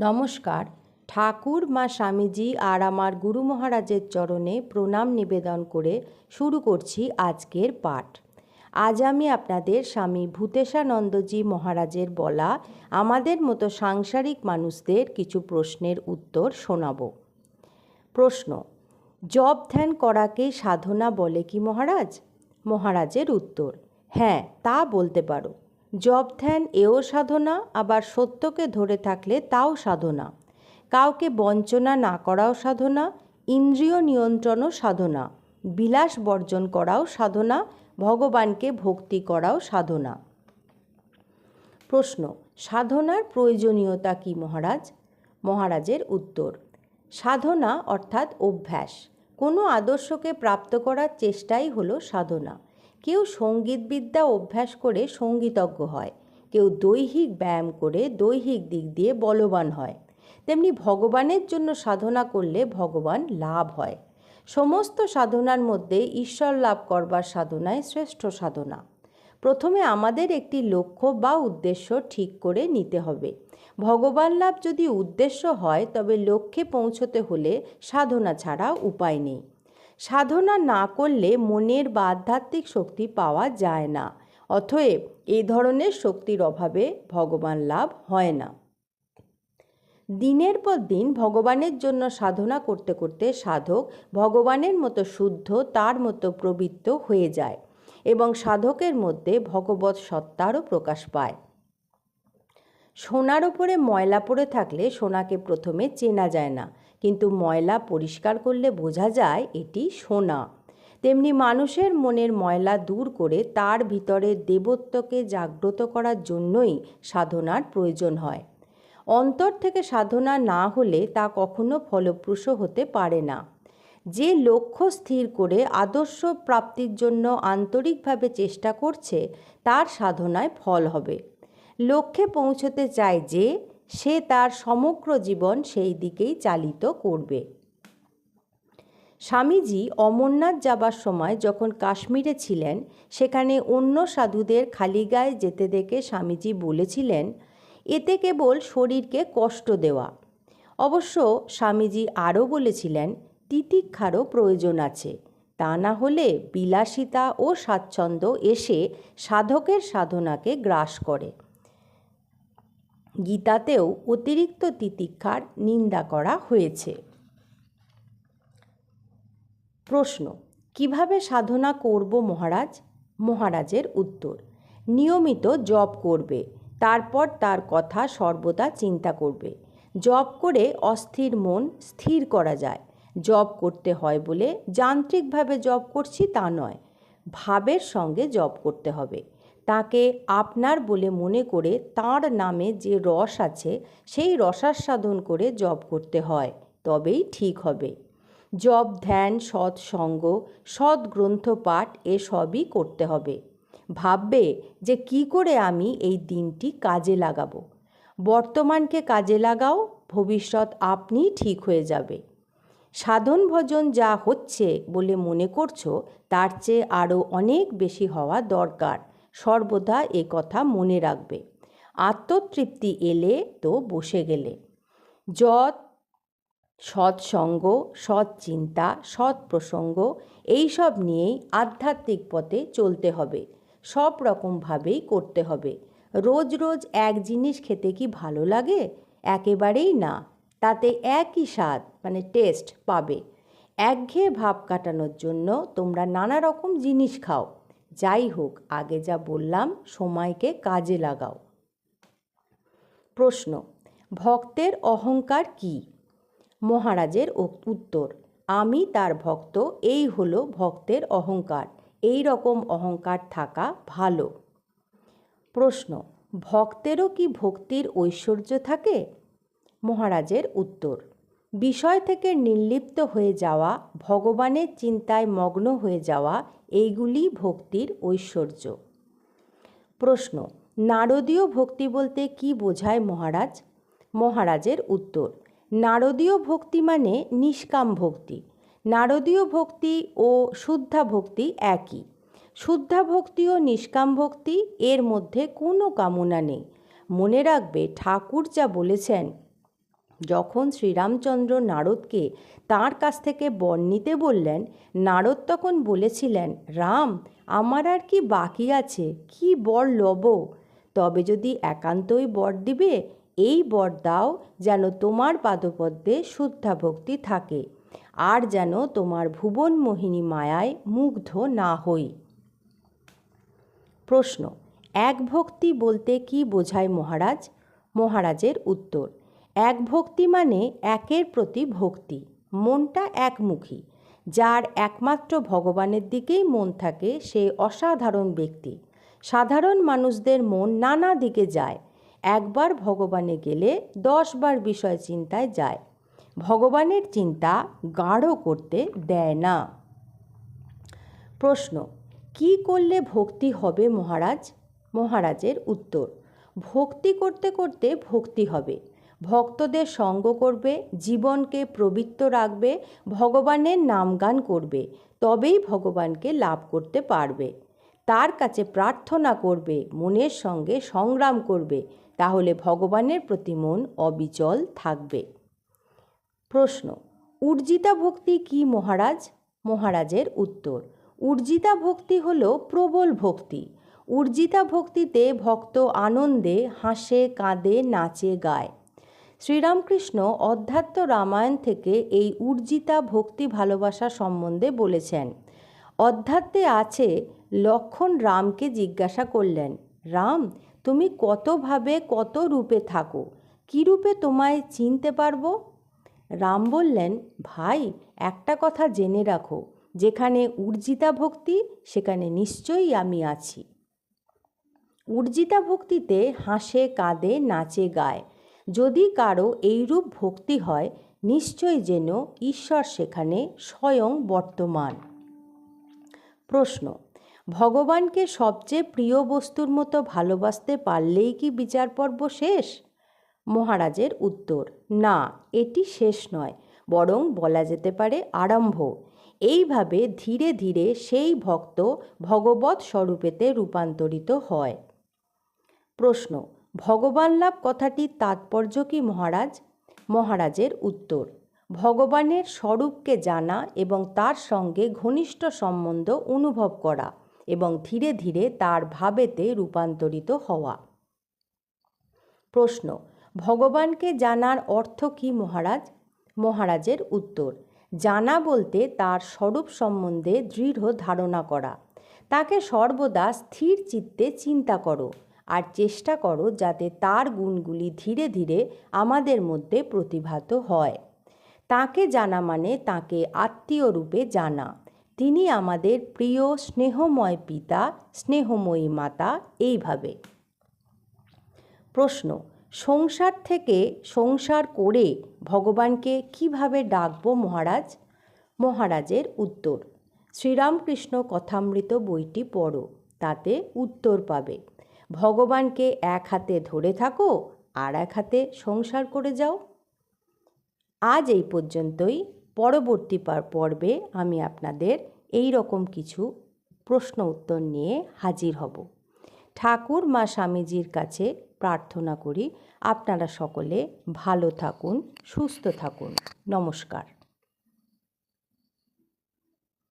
নমস্কার। ঠাকুর মা স্বামীজি আর আমার গুরু মহারাজের চরণে প্রণাম নিবেদন করে শুরু করছি আজকের পাঠ। আজ আমি আপনাদের স্বামী ভূতেশানন্দজি মহারাজের বলা আমাদের মতো সাংসারিক মানুষদের কিছু প্রশ্নের উত্তর শোনাব। প্রশ্ন: জপ ধ্যান করাকে সাধনা বলে কি মহারাজ? মহারাজের উত্তর: হ্যাঁ, তা বলতে পারো। জপ ধ্যান এও সাধনা, আবার সত্যকে ধরে থাকলে তাও সাধনা। কাউকে বঞ্চনা না করাও সাধনা, ইন্দ্রিয় নিয়ন্ত্রণও সাধনা, বিলাস বর্জন করাও সাধনা, ভগবানকে ভক্তি করাও সাধনা। প্রশ্ন: সাধনার প্রয়োজনীয়তা কি মহারাজ? মহারাজের উত্তর: সাধনা অর্থাৎ অভ্যাস। কোনো আদর্শকে প্রাপ্ত করার চেষ্টাই হলো সাধনা। কেউ সঙ্গীতবিদ্যা অভ্যাস করে সঙ্গীতজ্ঞ হয়, কেউ দৈহিক ব্যায়াম করে দৈহিক দিক দিয়ে বলবান হয়। তেমনি ভগবানের জন্য সাধনা করলে ভগবান লাভ হয়। সমস্ত সাধনার মধ্যে ঈশ্বর লাভ করবার সাধনাই শ্রেষ্ঠ সাধনা। প্রথমে আমাদের একটি লক্ষ্য বা উদ্দেশ্য ঠিক করে নিতে হবে। ভগবান লাভ যদি উদ্দেশ্য হয়, তবে লক্ষ্যে পৌঁছতে হলে সাধনা ছাড়া উপায় নেই। সাধনা না করলে মনের বা আধ্যাত্মিক শক্তি পাওয়া যায় না। অতএব এই ধরনের শক্তির অভাবে ভগবান লাভ হয় না। দিনের পর দিন ভগবানের জন্য সাধনা করতে করতে সাধক ভগবানের মতো শুদ্ধ, তার মতো প্রবৃত্ত হয়ে যায় এবং সাধকের মধ্যে ভগবৎ সত্তারও প্রকাশ পায়। সোনার ওপরে ময়লা পড়ে থাকলে সোনাকে প্রথমে চেনা যায় না, কিন্তু ময়লা পরিষ্কার করলে বোঝা যায় এটি সোনা। তেমনি মানুষের মনের ময়লা দূর করে তার ভিতরে দেবত্বকে জাগ্রত করার জন্যই সাধনার প্রয়োজন হয়। অন্তর থেকে সাধনা না হলে তা কখনো ফলপ্রসূ হতে পারে না। যে লক্ষ্য স্থির করে আদর্শ প্রাপ্তির জন্য আন্তরিকভাবে চেষ্টা করছে, তার সাধনায় ফল হবে। লক্ষ্যে পৌঁছতে চায় যে, সে তার সমগ্র জীবন সেই দিকেই চালিত করবে। স্বামীজি অমরনাথ যাবার সময় যখন কাশ্মীরে ছিলেন, সেখানে অন্য সাধুদের খালি গায়ে যেতে দেখে স্বামীজি বলেছিলেন, এতে কেবল শরীরকে কষ্ট দেওয়া। অবশ্য স্বামীজি আরও বলেছিলেন, তিতিক্ষারও প্রয়োজন আছে, তা না হলে বিলাসিতা ও স্বাচ্ছন্দ্য এসে সাধকের সাধনাকে গ্রাস করে। গীতাতেও অতিরিক্ত তিতিক্ষার নিন্দা করা হয়েছে। প্রশ্ন: কিভাবে সাধনা করব মহারাজ? মহারাজের উত্তর: নিয়মিত জপ করবে, তারপর তার কথা সর্বদা চিন্তা করবে। জপ করে অস্থির মন স্থির করা যায়। জপ করতে হয় বলে যান্ত্রিকভাবে জপ করছি তা নয়, ভাবের সঙ্গে জপ করতে হবে। তাকে আপনার বলে মনে করে তাঁর নামে যে রস আছে সেই রসাস্বাদন করে জপ করতে হয়, তবেই ঠিক হবে। জপ, ধ্যান, সৎসঙ্গ, সৎগ্রন্থ পাঠ এসবই করতে হবে। ভাববে যে কি করে আমি এই দিনটি কাজে লাগাবো। বর্তমানকে কাজে লাগাও, ভবিষ্যৎ আপনিই ঠিক হয়ে যাবে। সাধন ভজন যা হচ্ছে বলে মনে করছো, তার চেয়ে আরও অনেক বেশি হওয়া দরকার। সর্বদা এ কথা মনে রাখবে। আত্মতৃপ্তি এলে তো বসে গেলে। যত সৎসঙ্গ, সৎ চিন্তা, সৎ প্রসঙ্গ এইসব নিয়েই আধ্যাত্মিক পথে চলতে হবে। সব রকমভাবেই করতে হবে। রোজ রোজ এক জিনিস খেতে কি ভালো লাগে? একেবারেই না। তাতে একই স্বাদ টেস্ট পাবে। একঘেয়ে ভাব কাটানোর জন্য তোমরা নানা রকম জিনিস খাও। যাই হোক, আগে যা বললাম, সময়কে কাজে লাগাও। প্রশ্ন: ভক্তের অহংকার কী? মহারাজের উত্তর: আমি তার ভক্ত, এই হলো ভক্তের অহংকার। এই রকম অহংকার থাকা ভালো। প্রশ্ন: ভক্তেরও কি ভক্তির ঐশ্বর্য থাকে? মহারাজের উত্তর: বিষয় থেকে নির্লিপ্ত হয়ে যাওয়া, ভগবানের চিন্তায় মগ্ন হয়ে যাওয়া, এইগুলি ভক্তির ঐশ্বর্য। প্রশ্ন: নারদীয় ভক্তি বলতে কি বোঝায় মহারাজ? মহারাজের উত্তর: নারদীয় ভক্তি মানে নিষ্কাম ভক্তি। নারদীয় ভক্তি ও শুদ্ধা ভক্তি একই। শুদ্ধা ভক্তি ও নিষ্কাম ভক্তি, এর মধ্যে কোনো কামনা নেই। মনে রাখবে, ঠাকুর যা বলেছেন, যখন শ্রীরামচন্দ্র নারদকে তাঁর কাছ থেকে বর নিতে বললেন, নারদ তখন বলেছিলেন, রাম, আমার আর কি বাকি আছে, কি বর লব? তবে যদি একান্তই বর দিবে, এই বর দাও যেন তোমার পাদপদ্মে শুদ্ধা ভক্তি থাকে, আর যেন তোমার ভুবন মোহিনী মায়ায় মুগ্ধ না হই। প্রশ্ন, এক ভক্তি বলতে কি বোঝায় মহারাজ? মহারাজের উত্তর, এক ভক্তি মানে একের প্রতি ভক্তি, মনটা একমুখী। যার একমাত্র ভগবানের দিকেই মন থাকে সে অসাধারণ ব্যক্তি। সাধারণ মানুষদের মন নানা দিকে যায়, একবার ভগবানে গেলে 10 বার বিষয় চিন্তায় যায়। ভগবানের চিন্তা গাঢ় করতে দেয় না। প্রশ্ন, কি করলে ভক্তি হবে মহারাজ? মহারাজের উত্তর, ভক্তি করতে করতে ভক্তি হবে। ভক্তদের সঙ্গ করবে, জীবনকে পবিত্র রাখবে, ভগবানের নামগান করবে, তবেই ভগবানকে লাভ করতে পারবে। তার কাছে প্রার্থনা করবে, মনের সঙ্গে সংগ্রাম করবে, তাহলে ভগবানের প্রতি মন অবিচল থাকবে। প্রশ্ন, উর্জিতা ভক্তি কি মহারাজ? মহারাজের উত্তর, উর্জিতা ভক্তি হল প্রবল ভক্তি। উর্জিতা ভক্তিতে ভক্ত আনন্দে হাসে, কাঁদে, নাচে, গায়। শ্রীরামকৃষ্ণ অধ্যাত্ম রামায়ণ থেকে এই উর্জিতা ভক্তি ভালোবাসা সম্বন্ধে বলেছেন। অধ্যাত্মে আছে, লক্ষ্মণ রামকে জিজ্ঞাসা করলেন, রাম, তুমি কতভাবে কত রূপে থাকো, কী রূপে তোমায় চিনতে পারবো? রাম বললেন, ভাই, একটা কথা জেনে রাখো, যেখানে উর্জিতা ভক্তি সেখানে নিশ্চয়ই আমি আছি। উর্জিতা ভক্তিতে হাসে, কাঁদে, নাচে, গায়। যদি কারো এইরূপ ভক্তি হয়, নিশ্চয় যেন ঈশ্বর সেখানে স্বয়ং বর্তমান। প্রশ্ন, ভগবানকে সবচেয়ে প্রিয় বস্তুর মতো ভালোবাসতে পারলেই কি বিচার পর্ব শেষ? মহারাজের উত্তর, না, এটি শেষ নয়, বরং বলা যেতে পারে আরম্ভ। এইভাবে ধীরে ধীরে সেই ভক্ত ভগবৎ স্বরূপেতে রূপান্তরিত হয়। প্রশ্ন, ভগবান লাভ কথাটির তাৎপর্য কি মহারাজ? মহারাজের উত্তর, ভগবানের স্বরূপকে জানা এবং তার সঙ্গে ঘনিষ্ঠ সম্বন্ধ অনুভব করা এবং ধীরে ধীরে তার ভাবেতে রূপান্তরিত হওয়া। প্রশ্ন, ভগবানকে জানার অর্থ কি মহারাজ? মহারাজের উত্তর, জানা বলতে তার স্বরূপ সম্বন্ধে দৃঢ় ধারণা করা। তাকে সর্বদা স্থির চিত্তে চিন্তা করো আর চেষ্টা করো যাতে তার গুণগুলি ধীরে ধীরে আমাদের মধ্যে প্রতিভাত হয়। তাকে জানা মানে তাকে আত্মীয় রূপে জানা। তিনি আমাদের প্রিয় স্নেহময় পিতা, স্নেহময়ী মাতা, এইভাবে। প্রশ্ন, সংসার থেকে সংসার করে ভগবানকে কিভাবে ডাকবো মহারাজ? মহারাজের উত্তর, শ্রীরামকৃষ্ণ কথামৃত বইটি পড়ো, তাতে উত্তর পাবে। ভগবানকে এক হাতে ধরে থাকো আর এক হাতে সংসার করে যাও। আজ এই পর্যন্তই। পরবর্তী পর্বে আমি আপনাদের এই রকম কিছু প্রশ্ন উত্তর নিয়ে হাজির হব। ঠাকুর মা স্বামীজির কাছে প্রার্থনা করি আপনারা সকলে ভালো থাকুন, সুস্থ থাকুন। নমস্কার।